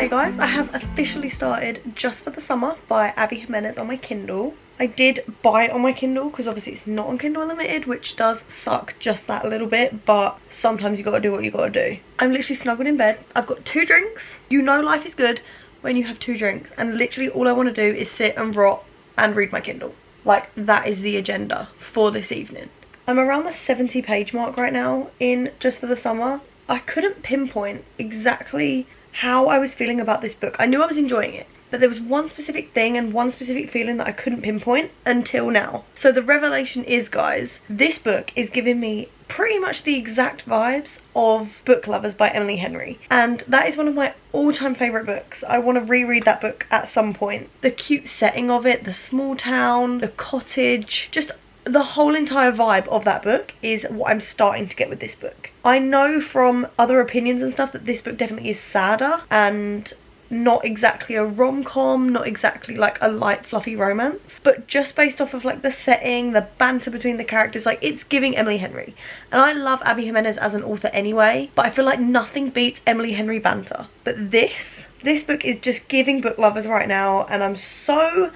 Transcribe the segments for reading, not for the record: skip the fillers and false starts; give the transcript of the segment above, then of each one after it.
Okay guys, I have officially started Just for the Summer by Abby Jimenez on my Kindle. I did buy it on my Kindle because obviously it's not on Kindle Unlimited, which does suck just that a little bit, but sometimes you gotta do what you gotta do. I'm literally snuggled in bed. I've got 2 drinks. You know life is good when you have 2 drinks, and literally all I want to do is sit and rot and read my Kindle. Like, that is the agenda for this evening. I'm around the 70 page mark right now in Just for the Summer. I couldn't pinpoint exactly how I was feeling about this book. I knew I was enjoying it, but there was one specific thing and one specific feeling that I couldn't pinpoint until now. So the revelation is, guys, this book is giving me pretty much the exact vibes of Book Lovers by Emily Henry, and that is one of my all-time favourite books. I want to reread that book at some point. The cute setting of it, the small town, the cottage, just the whole entire vibe of that book is what I'm starting to get with this book. I know from other opinions and stuff that this book definitely is sadder and not exactly a rom-com, not exactly like a light fluffy romance, but just based off of like the setting, the banter between the characters, like it's giving Emily Henry. And I love Abby Jimenez as an author anyway, but I feel like nothing beats Emily Henry banter. But this book is just giving book lovers right now, and I'm so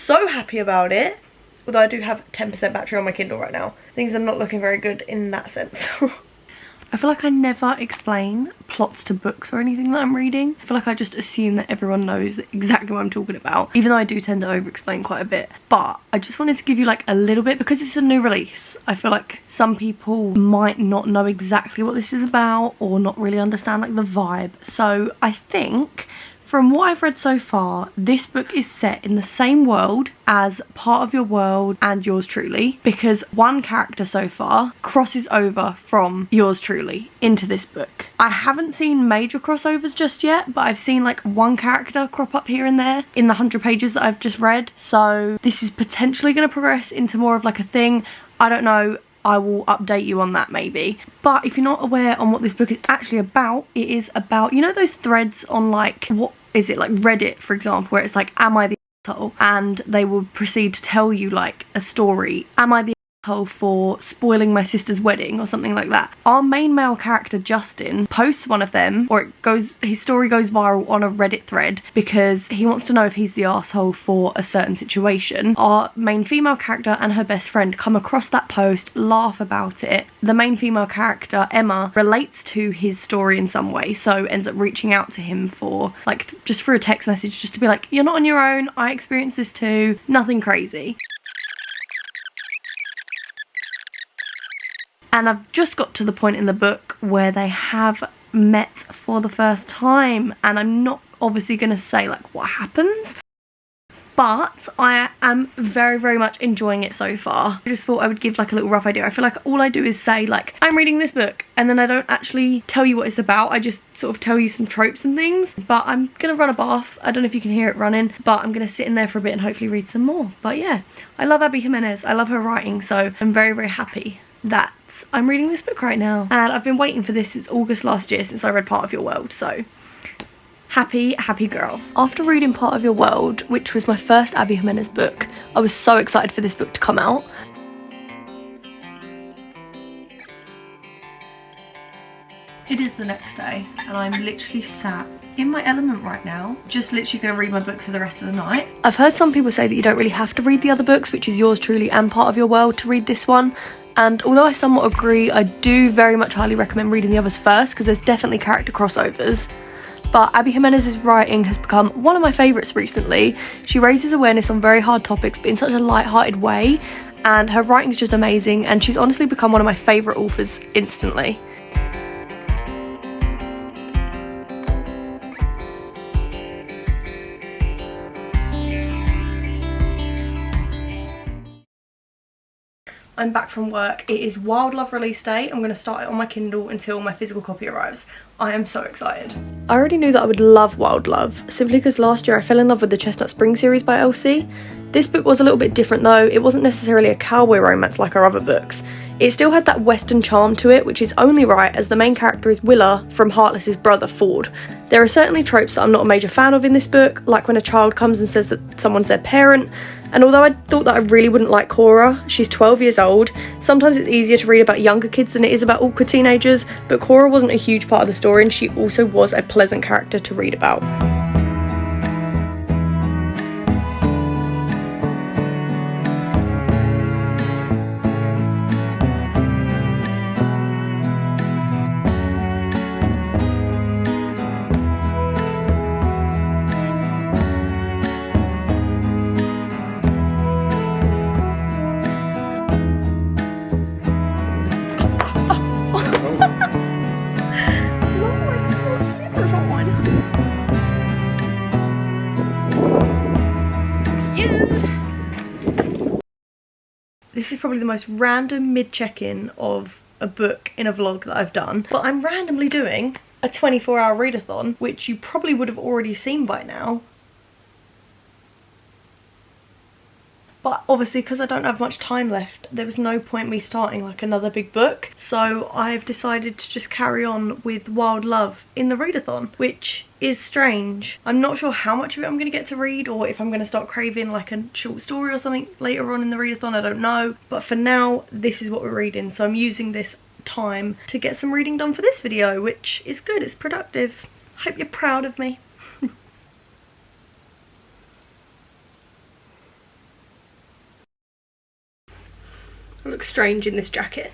happy about it. Although I do have 10% battery on my Kindle right now. Things are not looking very good in that sense. I feel like I never explain plots to books or anything that I'm reading. I feel like I just assume that everyone knows exactly what I'm talking about, even though I do tend to over-explain quite a bit. But I just wanted to give you like a little bit, because it's a new release. I feel like some people might not know exactly what this is about or not really understand like the vibe. So I think, from what I've read so far, this book is set in the same world as Part of Your World and Yours Truly, because one character so far crosses over from Yours Truly into this book. I haven't seen major crossovers just yet, but I've seen like one character crop up here and there in the 100 pages that I've just read. So this is potentially going to progress into more of like a thing. I don't know. I will update you on that maybe. But if you're not aware on what this book is actually about, it is about, you know those threads on like, what is it, like Reddit for example, where it's like, am I the asshole? And they will proceed to tell you like a story. Am I the asshole for spoiling my sister's wedding or something like that? Our main male character Justin posts one of them, or his story goes viral on a Reddit thread because he wants to know if he's the asshole for a certain situation. Our main female character and her best friend come across that post, laugh about it. The main female character Emma relates to his story in some way, so ends up reaching out to him for like just through a text message, just to be like, you're not on your own, I experienced this too, nothing crazy. And I've just got to the point in the book where they have met for the first time, and I'm not obviously going to say like what happens, but I am very much enjoying it so far. I just thought I would give like a little rough idea. I feel like all I do is say like, I'm reading this book, and then I don't actually tell you what it's about. I just sort of tell you some tropes and things. But I'm gonna run a bath. I don't know if you can hear it running, but I'm gonna sit in there for a bit and hopefully read some more. But yeah, I love Abby Jimenez. I love her writing, so I'm very happy that I'm reading this book right now. And I've been waiting for this since August last year, since I read Part of Your World, so happy girl. After reading Part of Your World, which was my first Abby Jimenez book, I was so excited for this book to come out. It is the next day, and I'm literally sat in my element right now, just literally going to read my book for the rest of the night. I've heard some people say that you don't really have to read the other books, which is Yours Truly and Part of Your World, to read this one. And although I somewhat agree, I do very much highly recommend reading the others first, because there's definitely character crossovers. But Abby Jimenez's writing has become one of my favourites recently. She raises awareness on very hard topics, but in such a light-hearted way, and her writing's just amazing, and she's honestly become one of my favourite authors instantly. I'm back from work. It is Wild Love release day. I'm going to start it on my Kindle until my physical copy arrives. I am so excited. I already knew that I would love Wild Love, simply because last year I fell in love with the Chestnut Spring series by Elsie. This book was a little bit different though. It wasn't necessarily a cowboy romance like our other books. It still had that Western charm to it, which is only right as the main character is Willa from Heartless's brother Ford. There are certainly tropes that I'm not a major fan of in this book, like when a child comes and says that someone's their parent, and although I thought that I really wouldn't like Cora, she's 12 years old, sometimes it's easier to read about younger kids than it is about awkward teenagers, but Cora wasn't a huge part of the story and she also was a pleasant character to read about. This is probably the most random mid-check-in of a book in a vlog that I've done, but I'm randomly doing a 24-hour readathon, which you probably would have already seen by now. But obviously, because I don't have much time left, there was no point me starting like another big book. So I've decided to just carry on with Wild Love in the readathon, which is strange. I'm not sure how much of it I'm going to get to read, or if I'm going to start craving like a short story or something later on in the readathon, I don't know. But for now, this is what we're reading. So I'm using this time to get some reading done for this video, which is good, it's productive. Hope you're proud of me. I look strange in this jacket.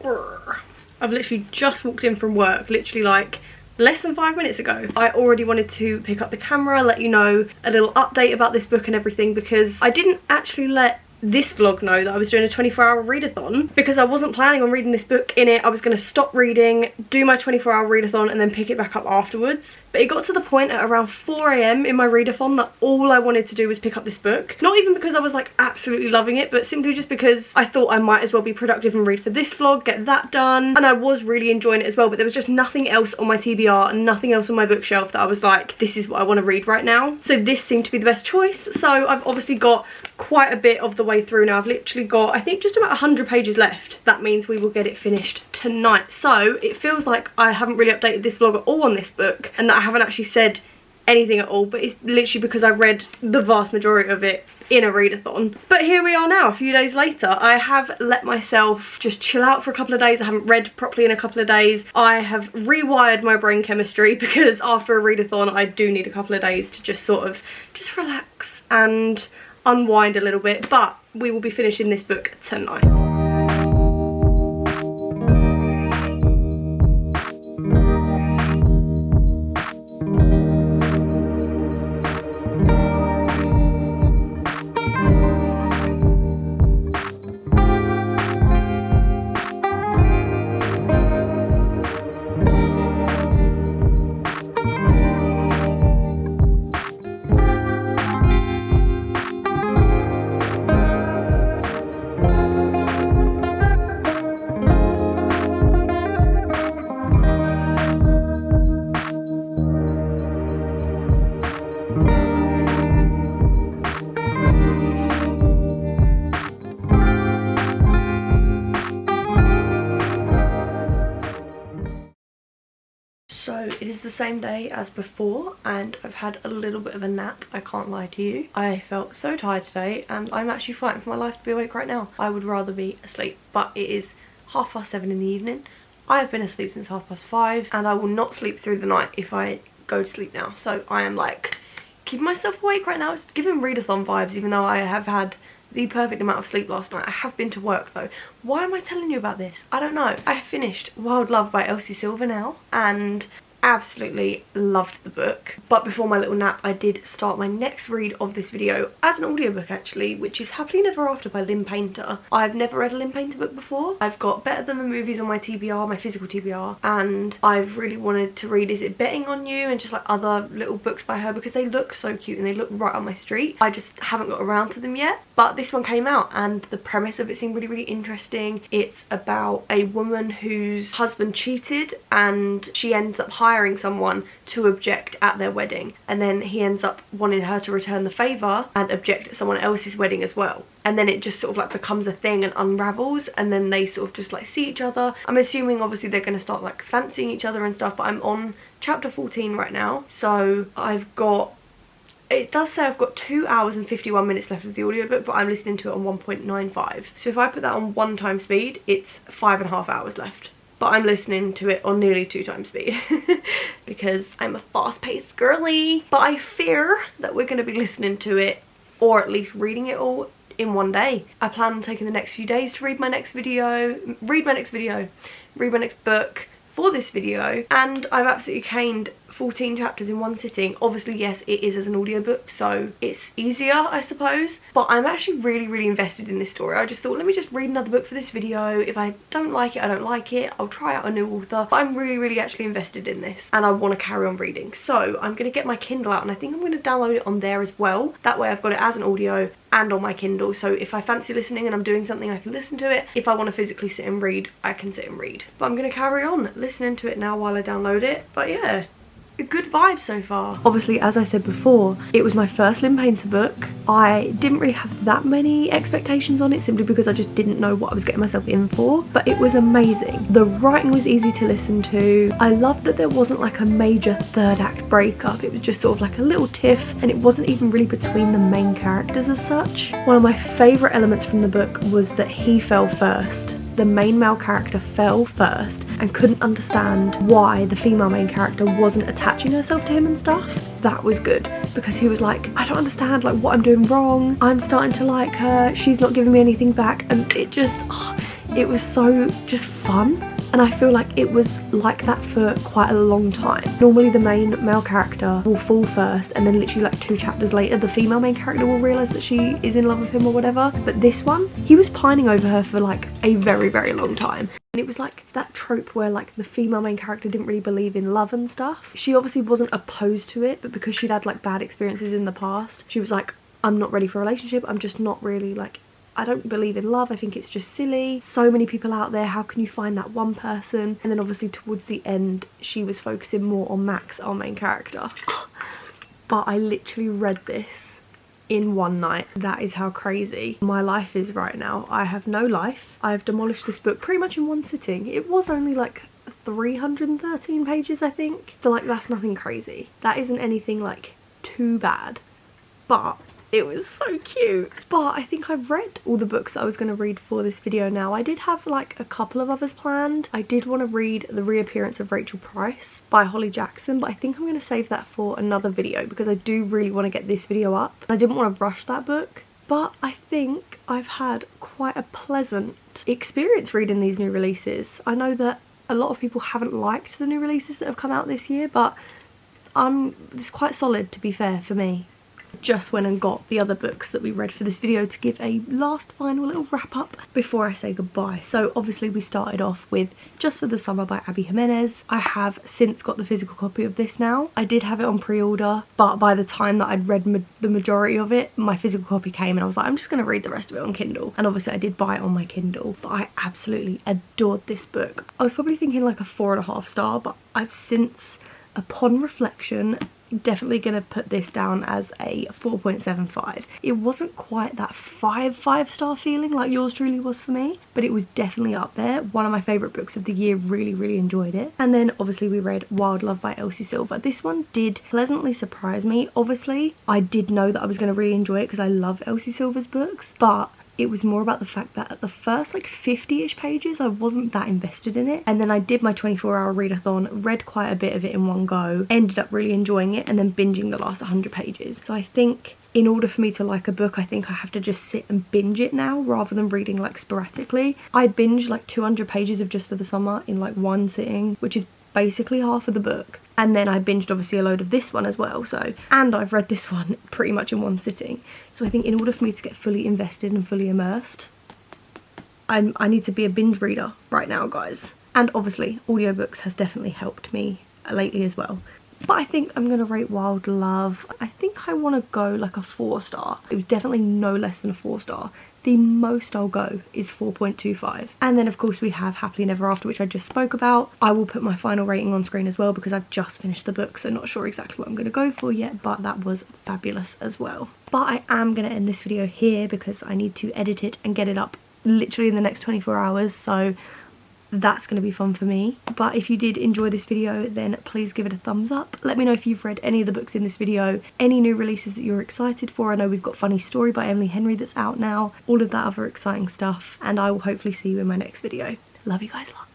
I've literally just walked in from work, literally like less than 5 minutes ago. I already wanted to pick up the camera, let you know a little update about this book and everything, because I didn't actually let this vlog know that I was doing a 24-hour readathon, because I wasn't planning on reading this book in it. I was going to stop reading, do my 24-hour readathon and then pick it back up afterwards. But it got to the point at around 4 AM in my readathon that all I wanted to do was pick up this book. Not even because I was like absolutely loving it, but simply just because I thought I might as well be productive and read for this vlog, get that done. And I was really enjoying it as well, but there was just nothing else on my TBR and nothing else on my bookshelf that I was like, this is what I want to read right now. So this seemed to be the best choice. So I've obviously got quite a bit of the way through now. I've literally got, I think, just about 100 pages left. That means we will get it finished tonight. So it feels like I haven't really updated this vlog at all on this book, and that I haven't actually said anything at all, but it's literally because I read the vast majority of it in a readathon. But here we are now, a few days later. I have let myself just chill out for a couple of days. I haven't read properly in a couple of days. I have rewired my brain chemistry, because after a readathon I do need a couple of days to just sort of just relax and unwind a little bit. But we will be finishing this book tonight. So it is the same day as before, and I've had a little bit of a nap, I can't lie to you. I felt so tired today and I'm actually fighting for my life to be awake right now. I would rather be asleep, but it is 7:30 in the evening. I have been asleep since 5:30 and I will not sleep through the night if I go to sleep now. So I am like keeping myself awake right now. It's giving readathon vibes, even though I have had the perfect amount of sleep last night. I have been to work though. Why am I telling you about this? I don't know. I have finished Wild Love by Elsie Silver now and absolutely loved the book. But before my little nap I did start my next read of this video as an audiobook actually, which is Happily Never After by Lynn Painter. I've never read a Lynn Painter book before. I've got Better Than the Movies on my TBR, my physical TBR, and I've really wanted to read Is It Betting on You and just like other little books by her because they look so cute and they look right on my street. I just haven't got around to them yet, but this one came out and the premise of it seemed really interesting. It's about a woman whose husband cheated and she ends up hiring hiring someone to object at their wedding, and then he ends up wanting her to return the favour and object at someone else's wedding as well. And then it just sort of like becomes a thing and unravels, and then they sort of just like see each other. I'm assuming obviously they're going to start like fancying each other and stuff, but I'm on chapter 14 right now, so I've got, it does say I've got 2 hours and 51 minutes left of the audiobook, but I'm listening to it on 1.95. So if I put that on 1 time speed, it's 5.5 hours left. But I'm listening to it on nearly 2 times speed because I'm a fast-paced girly. But I fear that we're going to be listening to it, or at least reading it all, in one day. I plan on taking the next few days to read my next book for this video, and I've absolutely caned 14 chapters in one sitting. Obviously, yes, it is as an audiobook, so it's easier, I suppose, but I'm actually really invested in this story. I just thought, let me just read another book for this video. If I don't like it, I don't like it. I'll try out a new author. But I'm really actually invested in this, and I want to carry on reading. So I'm going to get my Kindle out, and I think I'm going to download it on there as well. That way I've got it as an audio and on my Kindle, so if I fancy listening and I'm doing something, I can listen to it. If I want to physically sit and read, I can sit and read. But I'm going to carry on listening to it now while I download it. But yeah, a good vibe so far. Obviously, as I said before, it was my first Lynn Painter book. I didn't really have that many expectations on it, simply because I just didn't know what I was getting myself in for, but it was amazing. The writing was easy to listen to. I loved that there wasn't like a major third act breakup. It was just sort of like a little tiff, and it wasn't even really between the main characters as such. One of my favourite elements from the book was that he fell first. The main male character fell first and couldn't understand why the female main character wasn't attaching herself to him and stuff. That was good, because he was like, I don't understand like what I'm doing wrong. I'm starting to like her. She's not giving me anything back. And it just, it was so just fun. And I feel like it was like that for quite a long time. Normally the main male character will fall first, and then literally like 2 chapters later the female main character will realise that she is in love with him or whatever. But this one, he was pining over her for like a very long time. And it was like that trope where like the female main character didn't really believe in love and stuff. She obviously wasn't opposed to it, but because she'd had like bad experiences in the past, she was like, I'm not ready for a relationship. I'm just not really like, I don't believe in love. I think it's just silly. So many people out there, how can you find that one person? And then obviously towards the end, she was focusing more on Max, our main character. But I literally read this in one night. That is how crazy my life is right now. I have no life. I've demolished this book pretty much in one sitting. It was only like 313 pages, I think. So like, that's nothing crazy. That isn't anything like too bad. But it was so cute. But I think I've read all the books I was going to read for this video now. I did have like a couple of others planned. I did want to read The Reappearance of Rachel Price by Holly Jackson, but I think I'm going to save that for another video because I do really want to get this video up. I didn't want to rush that book, but I think I've had quite a pleasant experience reading these new releases. I know that a lot of people haven't liked the new releases that have come out this year, but it's quite solid, to be fair, for me. Just went and got the other books that we read for this video to give a last final little wrap up before I say goodbye. So obviously we started off with Just for the Summer by Abby Jimenez. I have since got the physical copy of this now. I did have it on pre-order, but by the time that I'd read the majority of it, my physical copy came and I was like, I'm just going to read the rest of it on Kindle. And obviously I did buy it on my Kindle, but I absolutely adored this book. I was probably thinking like a 4.5 star, but I've since, upon reflection, definitely gonna put this down as a 4.75. It wasn't quite that 5-star feeling like yours truly was for me, but it was definitely up there. One of my favourite books of the year. Really enjoyed it. And then obviously we read Wild Love by Elsie Silver. This one did pleasantly surprise me. Obviously I did know that I was going to really enjoy it because I love Elsie Silver's books, but it was more about the fact that at the first like 50-ish pages I wasn't that invested in it, and then I did my 24-hour readathon, read quite a bit of it in one go, ended up really enjoying it, and then binging the last 100 pages. So I think in order for me to like a book, I think I have to just sit and binge it now rather than reading like sporadically. I binged like 200 pages of Just for the Summer in like one sitting, which is basically half of the book. And then I binged obviously a load of this one as well, so, and I've read this one pretty much in one sitting. So I think in order for me to get fully invested and fully immersed, I need to be a binge reader right now, guys. And obviously audiobooks has definitely helped me lately as well. But I think I'm gonna rate Wild Love, I think I want to go like a 4 star. It was definitely no less than a 4 star. The most I'll go is 4.25. And then of course we have Happily Never After, which I just spoke about. I will put my final rating on screen as well because I've just finished the book, so not sure exactly what I'm going to go for yet, but that was fabulous as well. But I am going to end this video here because I need to edit it and get it up literally in the next 24 hours, so that's going to be fun for me. But if you did enjoy this video, then please give it a thumbs up. Let me know if you've read any of the books in this video, any new releases that you're excited for. I know we've got Funny Story by Emily Henry that's out now, all of that other exciting stuff, and I will hopefully see you in my next video. Love you guys lots.